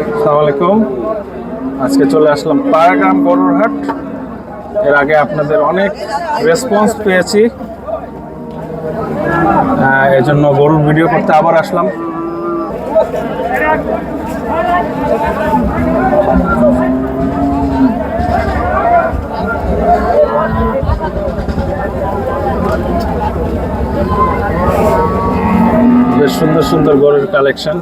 আসসালামু আলাইকুম। আজকে চলে আসলাম পাড়াগ্রাম গরুর হাট। এর আগে আপনাদের অনেক রেসপন্স পেয়েছি, এজন্য গরুর ভিডিও করতে আবার আসলাম। বেশ সুন্দর সুন্দর গরুর কালেকশন।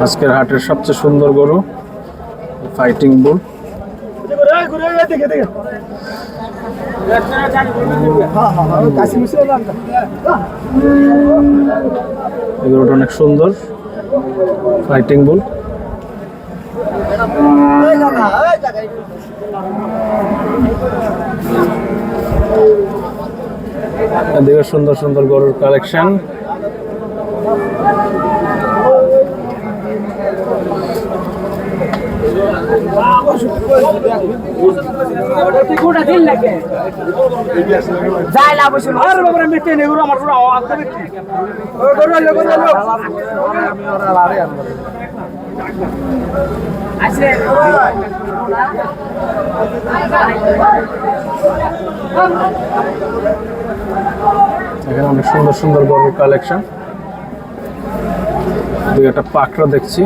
আজকের হাটের সবচেয়ে সুন্দর গরু ফাইটিং বুল। এই গরুটা অনেক সুন্দর, ফাইটিং বুল। এদিকে সুন্দর সুন্দর গরুর কালেকশন। এখানে অনেক সুন্দর সুন্দর গরুর কালেকশন। একটা পাকড়া দেখছি,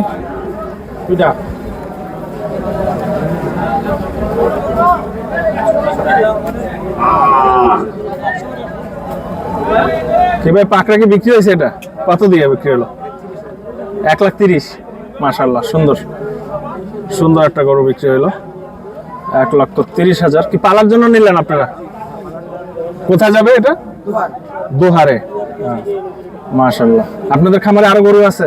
কি ভাই পাকড়া কি বিক্রি হয়েছে? এটা কত দিয়ে বিক্রি হলো? 1,30,000। মাশাআল্লাহ, সুন্দর সুন্দর একটা গরু বিক্রি হলো 1,30,000। কি পালার জন্য নিলেন আপনারা? কোথায় যাবে এটা? দোহারে। মাশাআল্লাহ। আপনাদের খামারে আরো গরু আছে?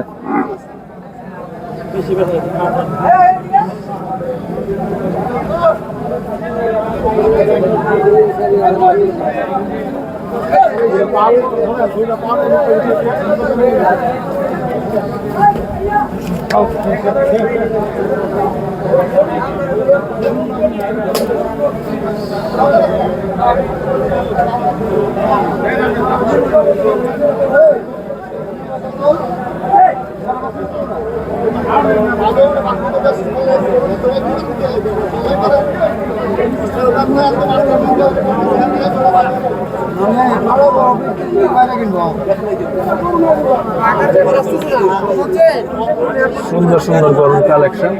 সুন্দর সুন্দর গরুর কালেকশন।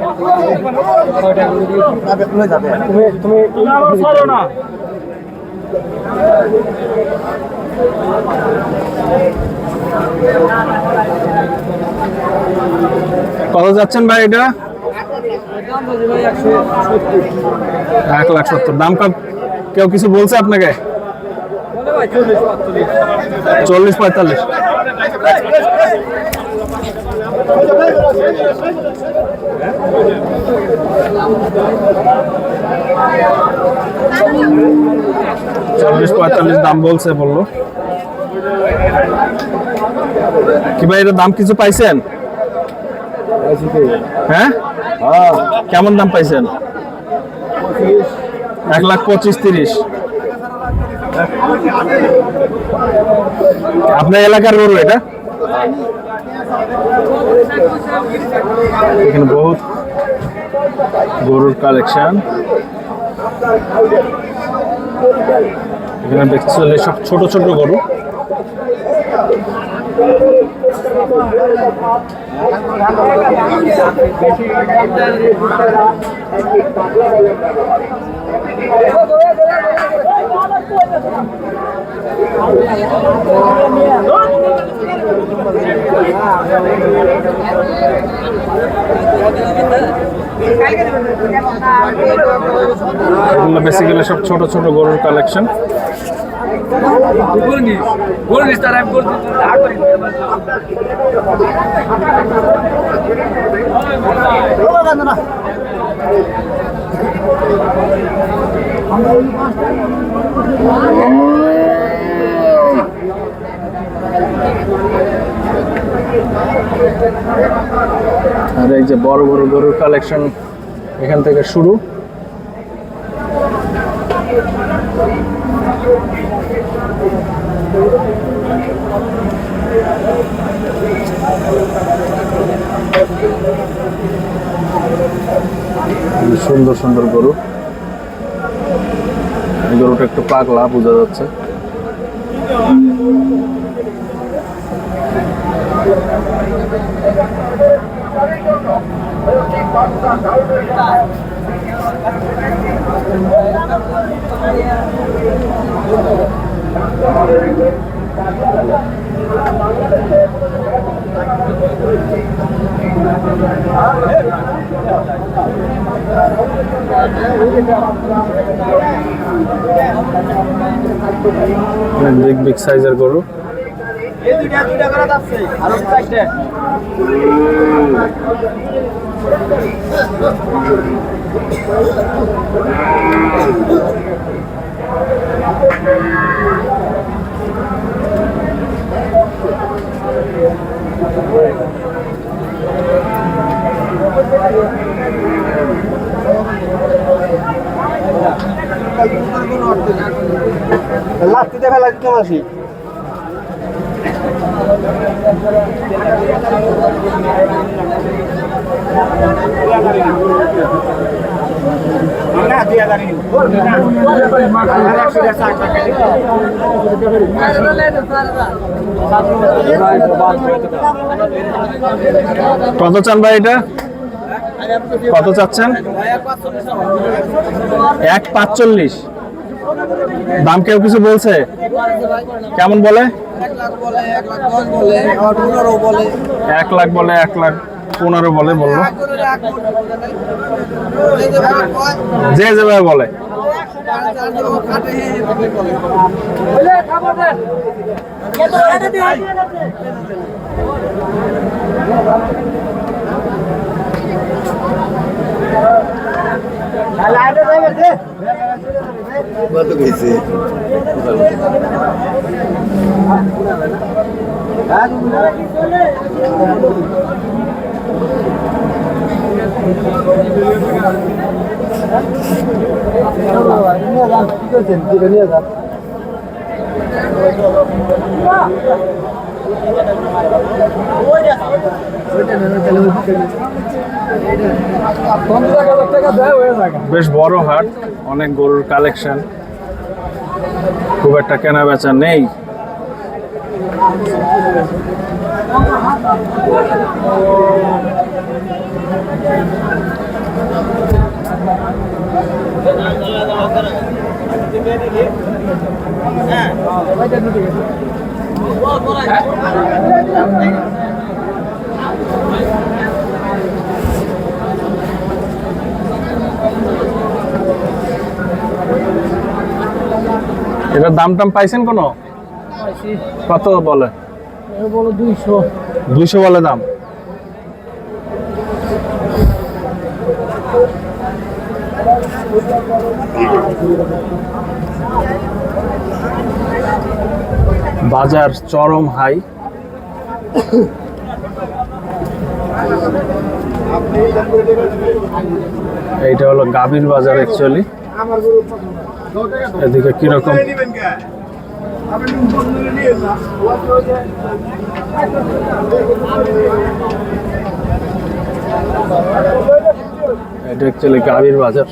কত যাচ্ছেন ভাই এটা? 1,70,000 দাম। কেউ কিছু বলছে আপনাকে? 40-45। দাম বলছে, বললো কি ভাই এটার দাম কিছু পাইছেন? হ্যাঁ, কেমন দাম পাইছেন? 1,25,30,000। আপনার এলাকার গরু এটা? এখানে বহুত গরুর কালেকশন। এখানে দেখতে চলে সব ছোট ছোট গরু। এগুলো বেসিক্যালি সব ছোট ছোট গরুর কালেকশন। আর এই যে বড় বড় গরুর কালেকশন এখান থেকে শুরু। সুন্দর সুন্দর গরু। এই গরুটা একটু পাগলা বোঝা যাচ্ছে। বিগ বিগ সাইজের গরু। এই দুইটা করে যাচ্ছে আর চারটে লাস্টিতে ফেলা দিতে মাসি কত চান ভাই এটা? কত চাচ্ছেন? 1.45। দাম কেউ কিছু বলছে? কেমন বলে? 1 লাখ বলে, 1,15,000 বলে বললো। যে যেভাবে বলে। বেশ বড় হাট, অনেক গরুর কালেকশন, খুব একটা কেনা বেচা নেই। এটার দাম টাম পাইছেন কোনো? কত বলে? 200 বলে দাম। বাজার চরম হাই। এইটা হলো গাভীর বাজার অ্যাকচুয়ালি। এদিকে কিরকম এটা অ্যাকচুয়ালি গাভীর বাজার।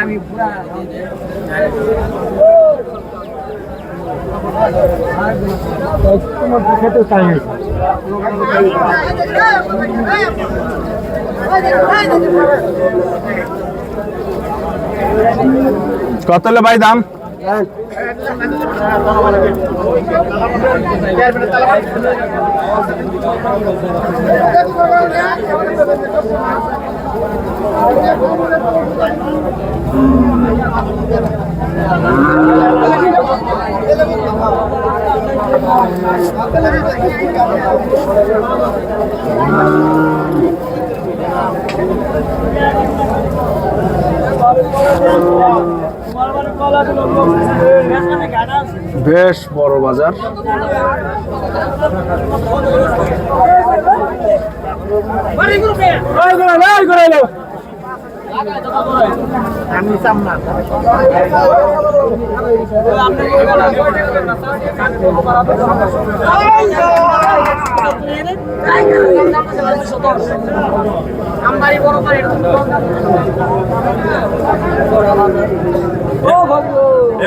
আমি কত হলে ভাই দাম? বেশ বড় বাজার।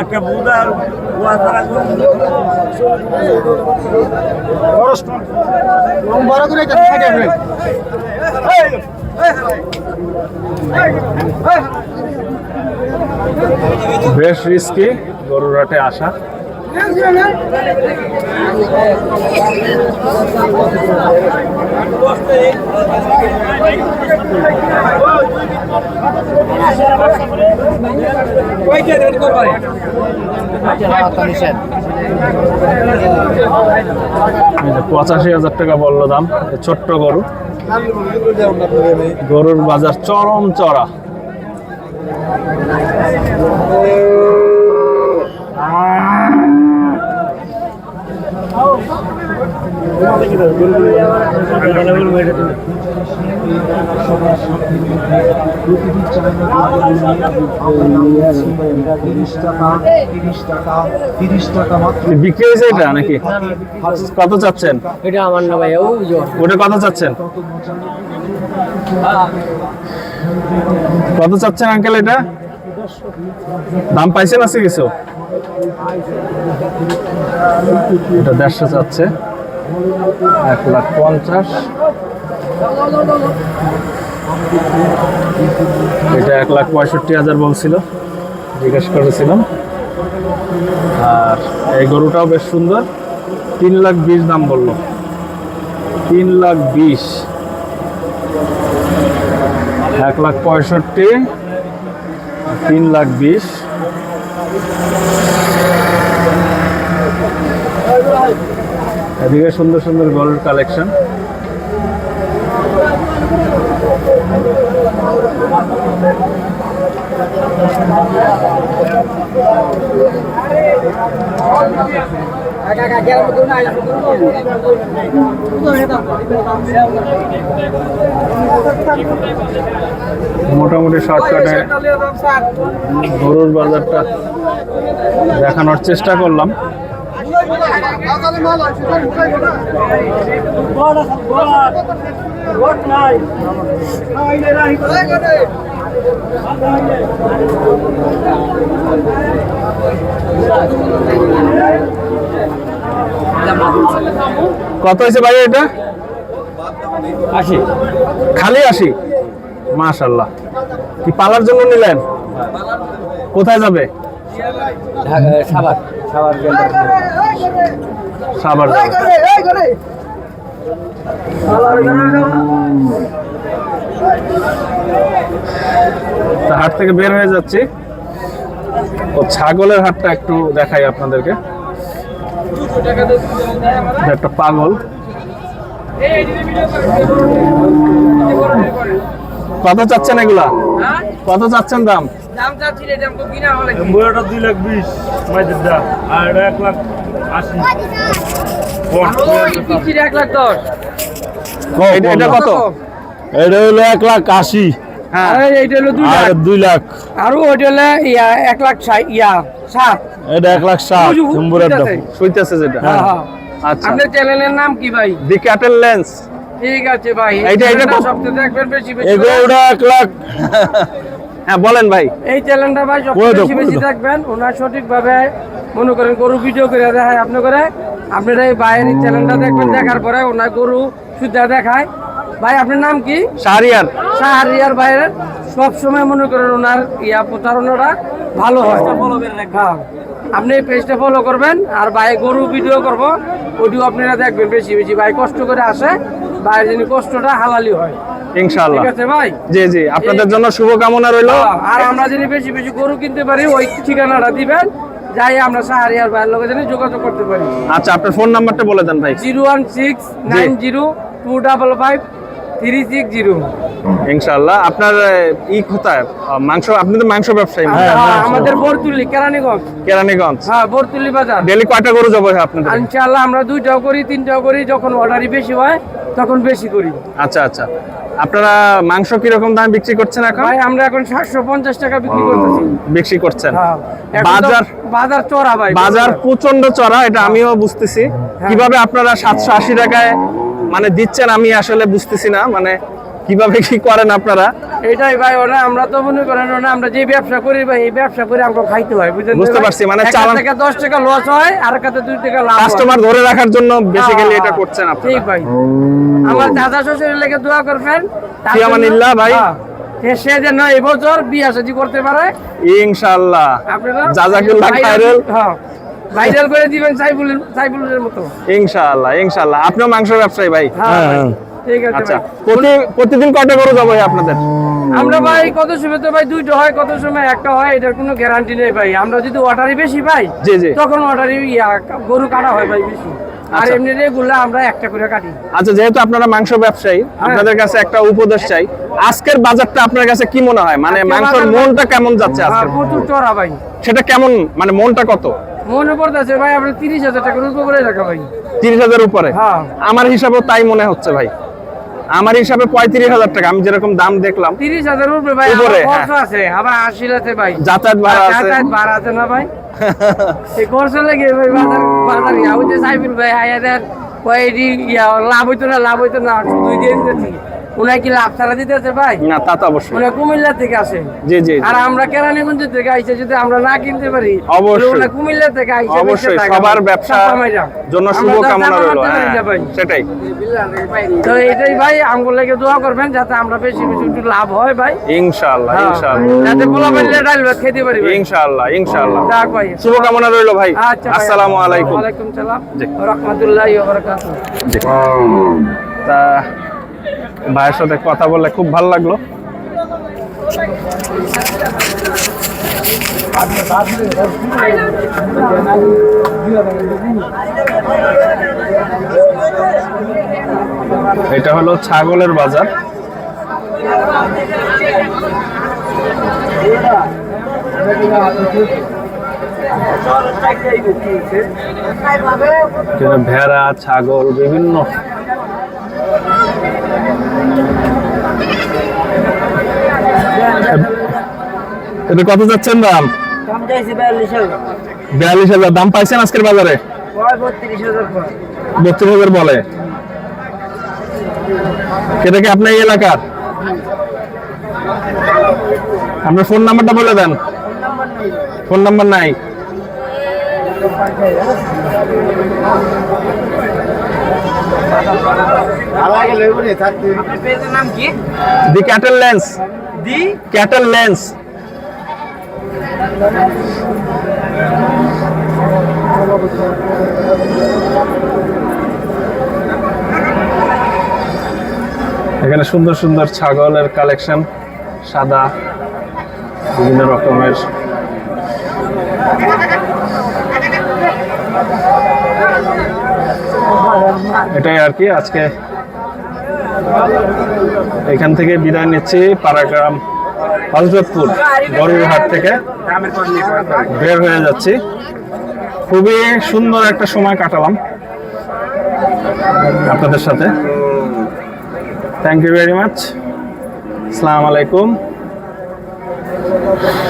একটা বুদার বড় করে বেশ রিস্কি গরুর হাটে আসা। এই যে 85,000 টাকা বললো দাম, এই ছোট্ট গরু। গরুর বাজার চরম চড়া। বিক্রি হয়েছে এটা নাকি? কত চাচ্ছেন? এটা আমার না ভাই, ওটা কত চাচ্ছেন? কত চাচ্ছেন আঙ্কেল এটা? দাম পাইছেন আছে কিছু? এটা 150 চাচ্ছে, 1,50,000। এটা 1,65,000 বলছিল, জিজ্ঞেস করেছিলাম। আর এই গরুটাও বেশ সুন্দর, 3,20,000 দাম বললো। 3,20,000, 1,65,000, 3,20,000। এদিকে সুন্দর সুন্দর গরুর কালেকশন। মোটামুটি শর্টকাটে গরুর বাজারটা দেখানোর চেষ্টা করলাম। কত হয়েছে ভাই এটা? 80। খালি 80? মাশাআল্লাহ। কি পালার জন্য নিলেন? কোথায় যাবে? সাভার। সাভার যাবে। তা হাট থেকে বের হয়ে যাচ্ছি। ও ছাগলের হাটটা একটু দেখাই আপনাদেরকে। একটা পাগল। কত চাচ্ছেন এগুলা? কত চাচ্ছেন দাম? দাম চাচ্ছি রে, দাম তো কিনা হলে বড়টা 2,20,000 মাইদের দাম, আর 1,80,000। কিচ্ছি 1,10,000। এটা কত? এটা হলো 1,80,000। হ্যাঁ, এইটা হলো 2 লাখ। আর 2 লাখ। আর ওইটা হলো 1,60,000 এটা 1,60,000 নম্বরের দাম। শুইতেছে যেটা। হ্যাঁ হ্যাঁ। আচ্ছা, আপনার চ্যানেলের নাম কি ভাই? দি ক্যাটেল লেন্স। ঠিক আছে ভাই, এইটা চ্যানেলটা কত? সবচেয়ে দেখবেন বেশি বেশি এগুলো করে। 1,00,000। হ্যাঁ বলেন ভাই। এই চ্যানেলটা ভাই করে সবচেয়ে দাও, বেশি করে বেশি দাও। দেখবেন, ওনার সঠিকভাবে মনে করেন গরু ভিডিও করে দেখায় আপনি করে আপনারা এই বাইরের চ্যানেলটা দেখবেন, দেখার পরে ওনার গরু সুদ্ধা দেখায়। ভাই আপনার নাম কি? শাহরিয়ার। শাহরিয়ার ভাইয়ের সব সময় মনে করেন ওনার প্রতারণাটা ভালো হয়। হ্যাঁ, আপনি এই পেজটা ফলো করবেন আর ভাই গরু ভিডিও করব ওটিও আপনারা দেখবেন বেশি বেশি। ভাই কষ্ট করে আসে, ভাইয়ের যিনি কষ্টটা হালালি হয়। ইনশাআল্লাহ। ঠিক আছে ভাই, জি জি, আপনাদের জন্য শুভকামনা রইল। আর আমরা যদি বেশি বেশি গরু কিনতে পারি ওই ঠিকানাটা দিবেন, যাই আমরা শাহরিয়ার ভাইয়ের লোকের জন্য যোগাযোগ করতে পারি। আচ্ছা, আপনার ফোন নাম্বারটা বলে দেন ভাই। 01690255360। ইনশাআল্লাহ। আপনার কোথায় মাংস? আপনি তো মাংস ব্যবসায়ী। আমাদের বরতুলি কেরানীগঞ্জ। কেরানীগঞ্জ। হ্যাঁ, বরতুলি বাজার। ডেলি কয়টা গরু জবাই হয় আপনাদের? ইনশাআল্লাহ আমরা 2টাও করি, 3টাও করি। যখন অর্ডারই বেশি হয় তখন বেশি করি। আচ্ছা আচ্ছা, আপনারা মাংস কিরকম দামে বিক্রি করছেন এখন? ভাই আমরা এখন 750 টাকা বিক্রি করতেছি। বিক্রি করছেন? হ্যাঁ, এখন তো বাজার বাজার চড়া ভাই, বাজার প্রচন্ড চড়া, এটা আমিও বুঝতেছি। কিভাবে আপনারা 780 টাকায় মানে দিচ্ছেন আমি আসলে বুঝতেছি না, মানে কিভাবে কি করেন আপনারা? এটাই ভাই, ওনা আমরা তো মনে করেন ওনা আমরা যে ব্যবসা করি ভাই, এই ব্যবসা করে আমরা খাইতে হয়, বুঝলেন? বুঝতে পারছি, মানে চালান থেকে 10 টাকা লস হয় আর কাছে 2 টাকা লাভ হয়। কাস্টমার ধরে রাখার জন্য বেসিক্যালি এটা করছেন আপনারা। ঠিক ভাই, আমার দাদা শ্বশুরের লেগে দোয়া করবেন। ফি আমানিল্লাহ ভাই। সে যেন এই বছর বিয়া শাদী করতে পারে ইনশাআল্লাহ। আপনারা জাযাকুল্লাহ খায়রুল। হ্যাঁ, ভাইরাল করে দিবেন সাইফুলের মতো। ইনশাআল্লাহ ইনশাআল্লাহ। আপনিও মাংস ব্যবসায়ী ভাই? হ্যাঁ, ঠিক আছে আচ্ছা, ভাই। প্রতিদিন কয়টা গরু জবাই হয় আপনাদের? আমরা ভাই কত সময় তো ভাই 2টা হয়, কত সময় 1টা হয়, এটার কোনো গ্যারান্টি নেই ভাই। আমরা যদি অর্ডারই বেশি পাই জি জি, তখন অর্ডারই গরু কাটা হয় ভাই বেশি। আর আচ্ছা। এমনি রেগুলার আমরা 1টা করে কাটি। আচ্ছা, যেহেতু আপনারা মাংস ব্যবসায়ী, আপনাদের কাছে একটা উপদেশ চাই। আজকের বাজারটা আপনার কাছে কি মনে হয়? মানে আজকের মাংসের বাজার- মনটা কেমন যাচ্ছে আজকে? প্রচুর চড়া ভাই। সেটা কেমন, মানে মনটা কত? মনে পড়তেছে ভাই আমরা 30,000 টাকার উপরে রাখা ভাই। 30,000 উপরে? হ্যাঁ, আমার হিসাবেও তাই মনে হচ্ছে ভাই। আমার হিসাবে 35,000 টাকা, আমি যেরকম দাম দেখলাম। 30,000 উপরে ভাই। উপরে, আমার খরচ হ্যাঁ। আছে, আবার 80 আছে ভাই। যাতায়াত ভাড়া আছে। যাতায়াত ভাড়া আছে না ভাই? এই খরচ লাগে ভাই। বাজার ওই যে সাইফুল ভাই আয়াদের লাভ হইতো না 2 দিন দিতেছি। উনার কি লাভ ছাড়া দিতেছে ভাই? না, তা তো অবশ্যই। উনি কুমিল্লা থেকে আসে। জি জি, আর আমরা কেরানীগঞ্জ থেকে আইসে যদি আমরা না কিনতে পারি, অবশ্যই। উনি কুমিল্লা থেকে আইসে। অবশ্যই সবার ব্যবসা জন্য শুভ কামনা রইল। সেটাই। তো এটাই ভাই, আমগুলো লাগে দোয়া করবেন যাতে আমরা বেশি বেশি একটু লাভ হয় ভাই। ইনশাআল্লাহ হ্যাঁ, ইনশাআল্লাহ যাতে পোলা পাইলে ডাল ভাত খেতে পারি ভাই। ইনশাআল্লাহ ইনশাআল্লাহ। যাক ভাই, শুভ কামনা রইল ভাই। আচ্ছা ভাই। আসসালামু আলাইকুম। ওয়ালাইকুম সালাম জি। ওয়া রাহমাতুল্লাহি ওয়া বারাকাতুহু। জি। তা ভাইয়ের সাথে কথা বলে খুব ভালো লাগলো। এটা হলো ছাগলের বাজার। এখানে ভেড়া, ছাগল, বিভিন্ন এটা কত যাচ্ছেন দাম? 42,000 দাম পাইছেন আজকের বাজারে? 32,000 বলে। এটা কি আপনার এই এলাকার? আপনার ফোন নাম্বারটা বলে দেন। ফোন নাম্বার নাই? নাম কি? দি ক্যাটেল লেন্স। দি ক্যাটেল লেন্স। এখানে সুন্দর সুন্দর ছাগলের কালেকশন, সাদা বিভিন্ন রকমের। এটাই আর কি, আজকে এখান থেকে বিদায় নিচ্ছি। পাড়াগ্রাম হযরতপুর গরুর হাট থেকে বের হয়ে যাচ্ছি। খুবই সুন্দর একটা সময় কাটালাম আপনাদের সাথে। Thank you very much. আসসালামু আলাইকুম।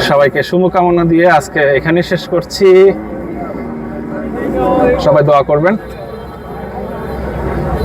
সবাইকে শুভকামনা দিয়ে আজকে এখানেই শেষ করছি। সবাই দোয়া করবেন।